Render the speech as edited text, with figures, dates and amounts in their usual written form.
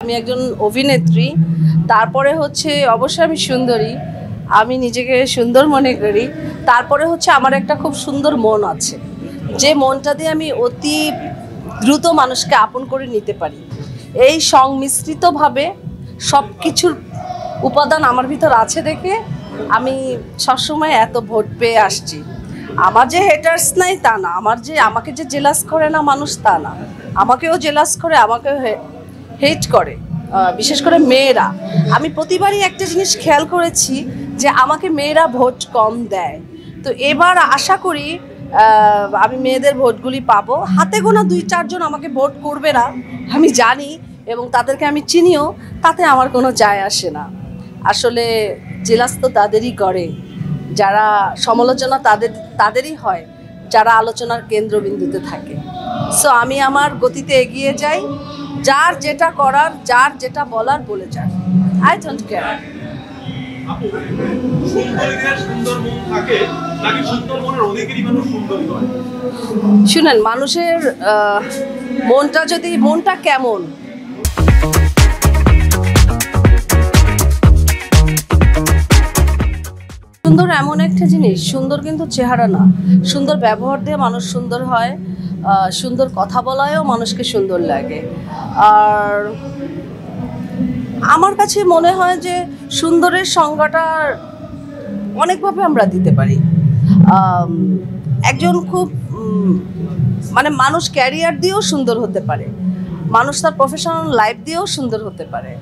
আমি একজন অভিনেত্রী, তারপরে হচ্ছে অবশ্যই আমি সুন্দরী, আমি নিজেকে সুন্দর মনে করি। তারপরে হচ্ছে আমার একটা খুব সুন্দর মন আছে, যে মনটা দিয়ে আমি অতি দ্রুত মানুষকে আপন করে নিতে পারি। এই সংমিশ্রিতভাবে সব কিছুর উপাদান আমার ভিতর আছে দেখে আমি সবসময় এত ভোট পেয়ে আসছি। আমার যে হেটার্স নাই তা না, আমাকে যে জেলাস করে না মানুষ তা না, আমাকেও জেলাস করে, আমাকেও হেট করে, বিশেষ করে মেয়েরা। আমি প্রতিবারই একটা জিনিস খেয়াল করেছি যে আমাকে মেয়েরা ভোট কম দেয়। তো এবার আশা করি আমি মেয়েদের ভোটগুলি পাবো। হাতে গোনা 2-4 জন আমাকে ভোট করবে না, আমি জানি, এবং তাদেরকে আমি চিনিও, তাতে আমার কোনো যায় আসে না। আসলে জেলাস তো তাদেরই করে, যারা সমালোচনা তাদেরই হয়, যারা আলোচনার কেন্দ্রবিন্দুতে থাকে। সো আমি আমার গতিতে এগিয়ে যাই, যার যেটা করার, যার যেটা বলার বলে যান, আই ডোন্ট কেয়ার। শুনেন, মানুষের মনটা কেমন, সুন্দর এমন একটা জিনিস, সুন্দর কিন্তু চেহারা না, সুন্দর ব্যবহার দিয়ে মানুষ সুন্দর হয়, সুন্দর কথা বলায়ও মানুষকে সুন্দর লাগে। আর আমার কাছে মনে হয় যে সুন্দরের সংজ্ঞাটা অনেকভাবে আমরা দিতে পারি। একজন খুব মানে মানুষ ক্যারিয়ার দিয়েও সুন্দর হতে পারে, মানুষ তার প্রফেশনাল লাইফ দিয়েও সুন্দর হতে পারে।